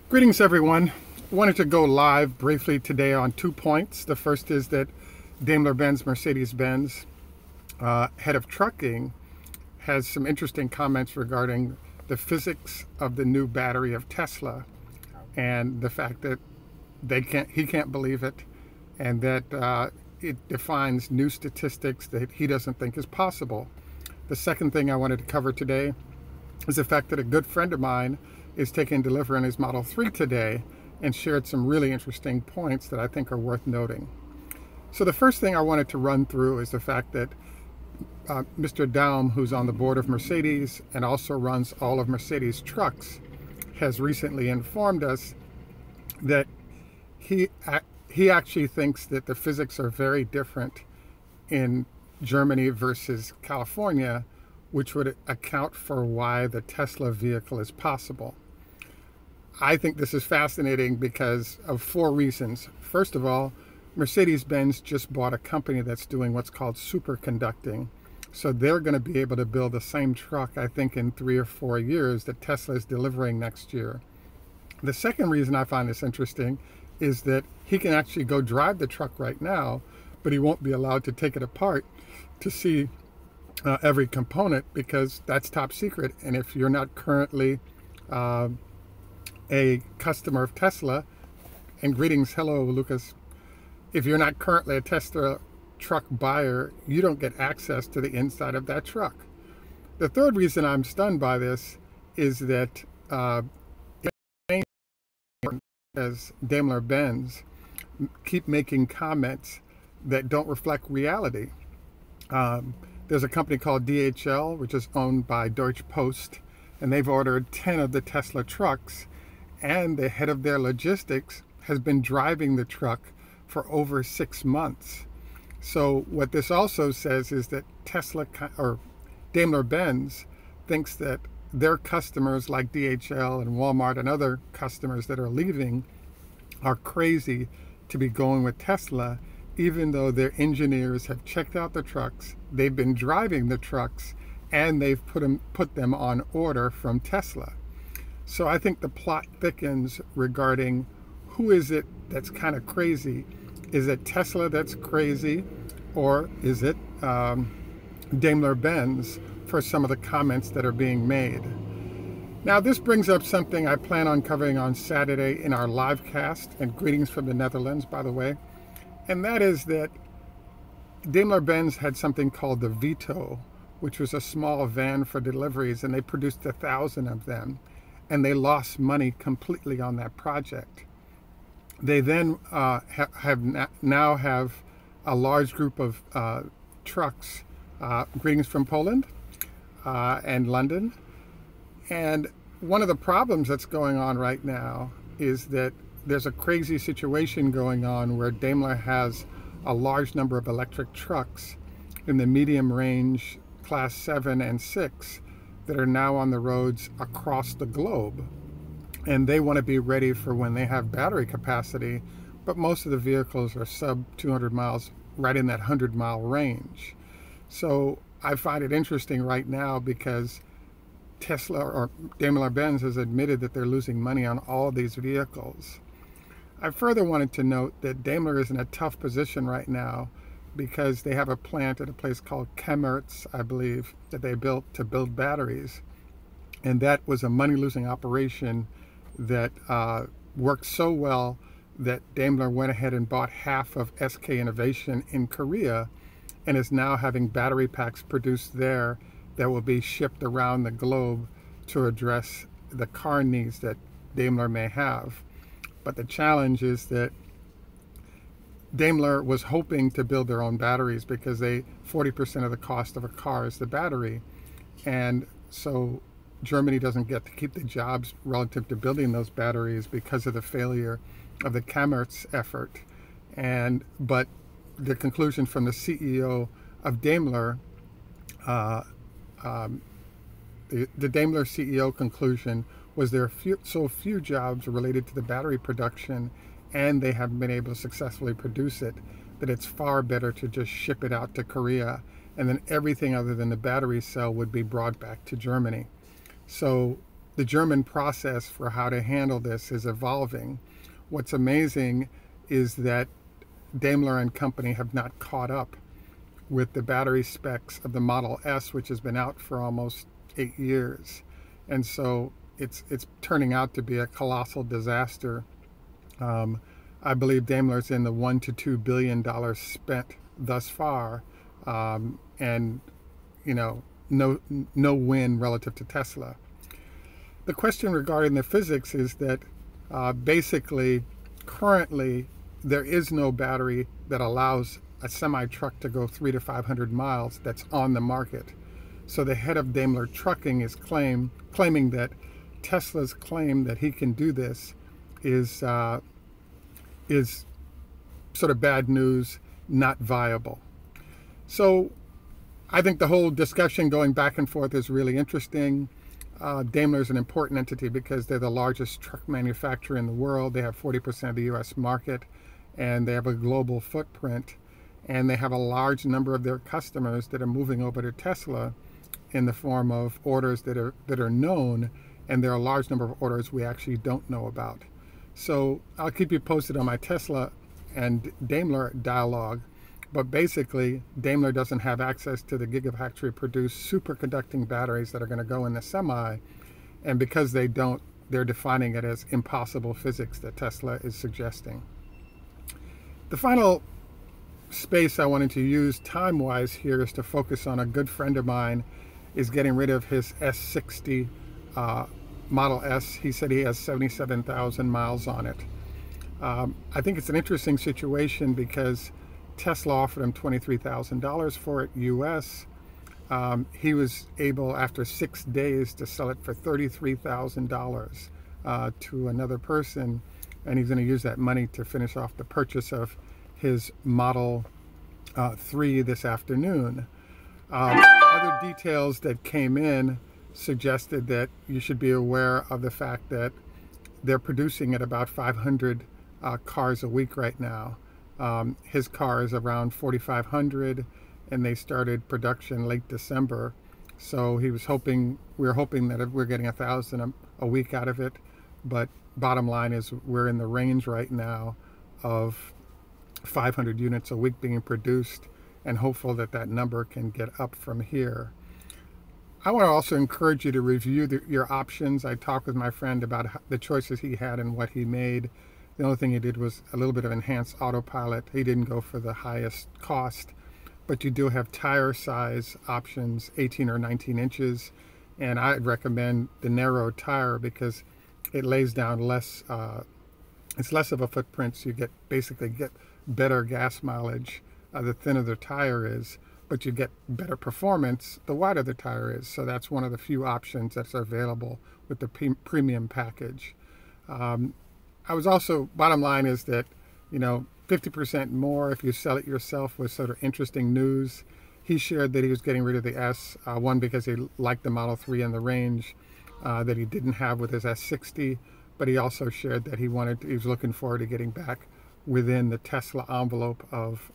Greetings, everyone. Wanted to go live briefly today on 2 points. The first is that Daimler-Benz, Mercedes-Benz, head of trucking, has some interesting comments regarding the physics of the new battery of Tesla and the fact that he can't believe it, and that it defines new statistics that he doesn't think is possible. The second thing I wanted to cover today is the fact that a good friend of mine is taking delivery on his Model 3 today and shared some really interesting points that I think are worth noting. So the first thing I wanted to run through is the fact that Mr. Daum, who's on the board of Mercedes and also runs all of Mercedes trucks, has recently informed us that he actually thinks that the physics are very different in Germany versus California, which would account for why the Tesla vehicle is possible. I think this is fascinating because of 4 reasons. First of all, Mercedes-Benz just bought a company that's doing what's called superconducting. So they're going to be able to build the same truck, I think, in 3 or 4 years that Tesla is delivering next year. The second reason I find this interesting is that he can actually go drive the truck right now, but he won't be allowed to take it apart to see every component because that's top secret. And if you're not currently a customer of Tesla, and greetings, hello Lucas, if you're not currently a Tesla truck buyer, you don't get access to the inside of that truck. The third reason I'm stunned by this is that as Daimler-Benz keep making comments that don't reflect reality. There's a company called DHL, which is owned by Deutsche Post, and they've ordered 10 of the Tesla trucks, and the head of their logistics has been driving the truck for over 6 months. So what this also says is that Tesla or Daimler-Benz thinks that their customers like DHL and Walmart and other customers that are leaving are crazy to be going with Tesla, even though their engineers have checked out the trucks, they've been driving the trucks, and they've put them on order from Tesla. So I think the plot thickens regarding who is it that's kind of crazy. Is it Tesla that's crazy, or is it Daimler-Benz for some of the comments that are being made? Now this brings up something I plan on covering on Saturday in our live cast, and greetings from the Netherlands, by the way. And that is that Daimler-Benz had something called the Vito, which was a small van for deliveries, and they produced 1,000 of them, and they lost money completely on that project. They then now have a large group of trucks, greetings from Poland and London. And one of the problems that's going on right now is that there's a crazy situation going on where Daimler has a large number of electric trucks in the medium range class 7 and 6 that are now on the roads across the globe. And they want to be ready for when they have battery capacity, but most of the vehicles are sub 200 miles, right in that 100-mile range. So I find it interesting right now because Tesla or Daimler-Benz has admitted that they're losing money on all these vehicles. I further wanted to note that Daimler is in a tough position right now because they have a plant at a place called Chemnitz, I believe, that they built to build batteries. And that was a money-losing operation that worked so well that Daimler went ahead and bought half of SK Innovation in Korea and is now having battery packs produced there that will be shipped around the globe to address the car needs that Daimler may have. But the challenge is that Daimler was hoping to build their own batteries because 40% of the cost of a car is the battery. And so Germany doesn't get to keep the jobs relative to building those batteries because of the failure of the Chemnitz effort. But the conclusion from the CEO of Daimler, the Daimler CEO conclusion was there are so few jobs related to the battery production, and they haven't been able to successfully produce it, that it's far better to just ship it out to Korea, and then everything other than the battery cell would be brought back to Germany. So the German process for how to handle this is evolving. What's amazing is that Daimler and company have not caught up with the battery specs of the Model S, which has been out for almost 8 years. And so it's turning out to be a colossal disaster. I believe Daimler's in the $1 to $2 billion spent thus far, and no win relative to Tesla. The question regarding the physics is that basically currently there is no battery that allows a semi-truck to go 300 to 500 miles that's on the market. So the head of Daimler Trucking is claiming that Tesla's claim that he can do this is sort of bad news, not viable. So I think the whole discussion going back and forth is really interesting. Daimler is an important entity because they're the largest truck manufacturer in the world. They have 40% of the US market, and they have a global footprint, and they have a large number of their customers that are moving over to Tesla in the form of orders that are known, and there are a large number of orders we actually don't know about. So I'll keep you posted on my Tesla and Daimler dialogue, but basically Daimler doesn't have access to the Gigafactory produced superconducting batteries that are going to go in the Semi, and because they don't, they're defining it as impossible physics that Tesla is suggesting. The final space I wanted to use time-wise here is to focus on a good friend of mine is getting rid of his S60 Model S. He said he has 77,000 miles on it. I think it's an interesting situation because Tesla offered him $23,000 for it US. He was able, after 6 days, to sell it for $33,000 to another person, and he's going to use that money to finish off the purchase of his Model 3 this afternoon. Other details that came in suggested that you should be aware of the fact that they're producing at about 500 cars a week right now. His car is around 4,500, and they started production late December. So we were hoping that we're getting 1,000 a week out of it. But bottom line is we're in the range right now of 500 units a week being produced, and hopeful that that number can get up from here. I want to also encourage you to review your options. I talked with my friend about the choices he had and what he made. The only thing he did was a little bit of enhanced autopilot. He didn't go for the highest cost, but you do have tire size options, 18 or 19 inches. And I'd recommend the narrow tire because it lays down less, it's less of a footprint, so you basically get better gas mileage the thinner the tire is, but you get better performance the wider the tire is. So that's one of the few options that's available with the premium package. I was also, bottom line is that, 50% more if you sell it yourself was sort of interesting news. He shared that he was getting rid of the S, one because he liked the Model 3 and the range that he didn't have with his S60, but he also shared that he was looking forward to getting back within the Tesla envelope of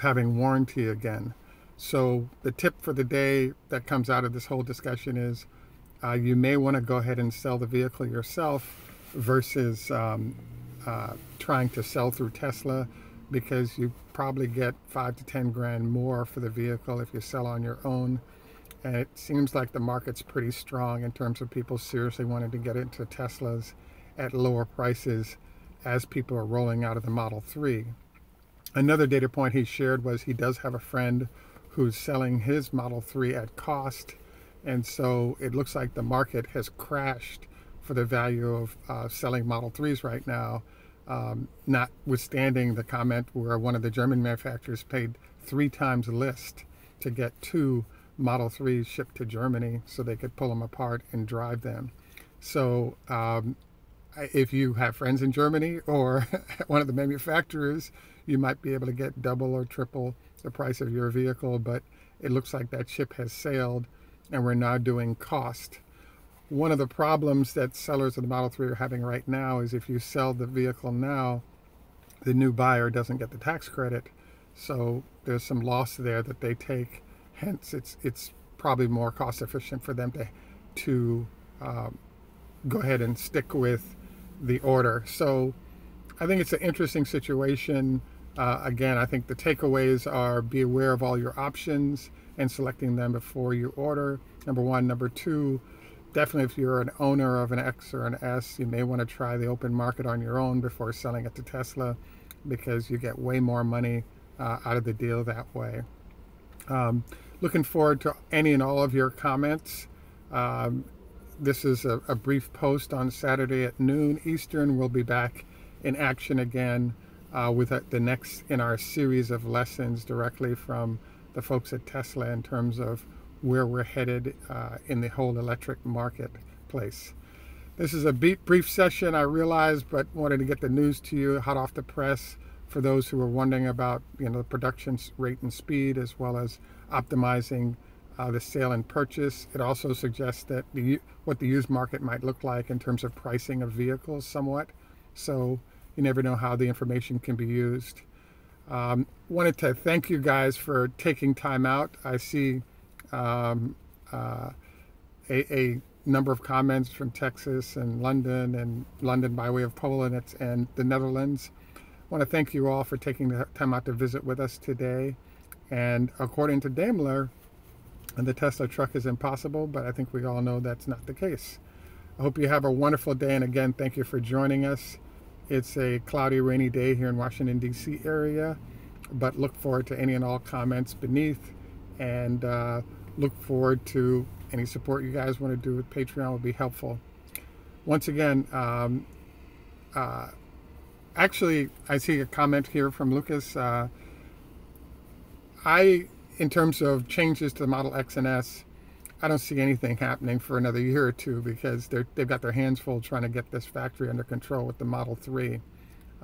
having warranty again. So the tip for the day that comes out of this whole discussion is you may want to go ahead and sell the vehicle yourself versus trying to sell through Tesla, because you probably get 5 to 10 grand more for the vehicle if you sell on your own. And it seems like the market's pretty strong in terms of people seriously wanting to get into Teslas at lower prices as people are rolling out of the Model 3. Another data point he shared was he does have a friend who's selling his Model 3 at cost, and so it looks like the market has crashed for the value of selling Model 3s right now, notwithstanding the comment where one of the German manufacturers paid 3 times list to get 2 Model 3s shipped to Germany so they could pull them apart and drive them. So if you have friends in Germany or one of the manufacturers, you might be able to get double or triple the price of your vehicle, but it looks like that ship has sailed and we're now doing cost. One of the problems that sellers of the Model 3 are having right now is if you sell the vehicle now, the new buyer doesn't get the tax credit. So there's some loss there that they take. Hence, it's probably more cost efficient for them to go ahead and stick with the order. So I think it's an interesting situation. Again, I think the takeaways are be aware of all your options and selecting them before you order. Number one. Number two, definitely if you're an owner of an X or an S, you may want to try the open market on your own before selling it to Tesla, because you get way more money out of the deal that way. Looking forward to any and all of your comments. This is a brief post on Saturday at noon Eastern. We'll be back in action again with the next in our series of lessons directly from the folks at Tesla in terms of where we're headed in the whole electric marketplace. This is a brief session, I realize, but wanted to get the news to you hot off the press for those who are wondering about the production rate and speed, as well as optimizing the sale and purchase. It also suggests that what the used market might look like in terms of pricing of vehicles somewhat. So you never know how the information can be used. Wanted to thank you guys for taking time out. I see a number of comments from Texas and London by way of Poland and the Netherlands. I want to thank you all for taking the time out to visit with us today. And according to Daimler, the Tesla truck is impossible, but I think we all know that's not the case. I hope you have a wonderful day, and again, thank you for joining us. It's a cloudy, rainy day here in Washington, D.C. area, but look forward to any and all comments beneath, and look forward to any support you guys want to do with Patreon would be helpful. Once again, actually, I see a comment here from Lucas. In terms of changes to the Model X and S, I don't see anything happening for another year or two, because they've got their hands full trying to get this factory under control with the Model 3.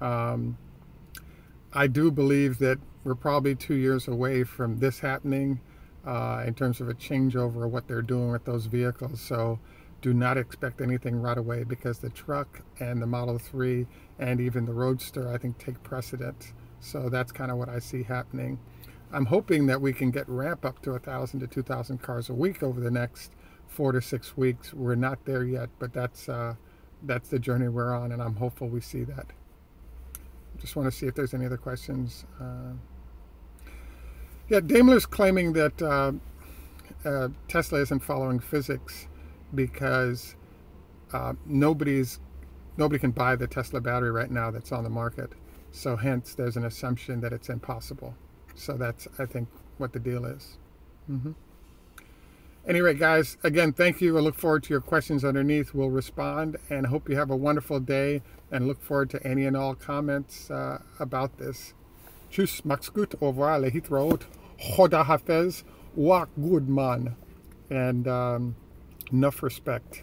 I do believe that we're probably 2 years away from this happening in terms of a changeover of what they're doing with those vehicles. So do not expect anything right away, because the truck and the Model 3 and even the Roadster, I think, take precedence. So that's kind of what I see happening. I'm hoping that we can get ramp up to 1,000 to 2,000 cars a week over the next 4 to 6 weeks. We're not there yet, but that's the journey we're on, and I'm hopeful we see that. Just want to see if there's any other questions. Yeah, Daimler's claiming that Tesla isn't following physics because nobody can buy the Tesla battery right now that's on the market. So hence, there's an assumption that it's impossible. So that's, I think, what the deal is. Anyway, guys, again, thank you. I look forward to your questions underneath. We'll respond, and hope you have a wonderful day, and look forward to any and all comments about this. Tschüss, macht's gut, au revoir, lehitraot, choda hafez, walk good man, and enough respect.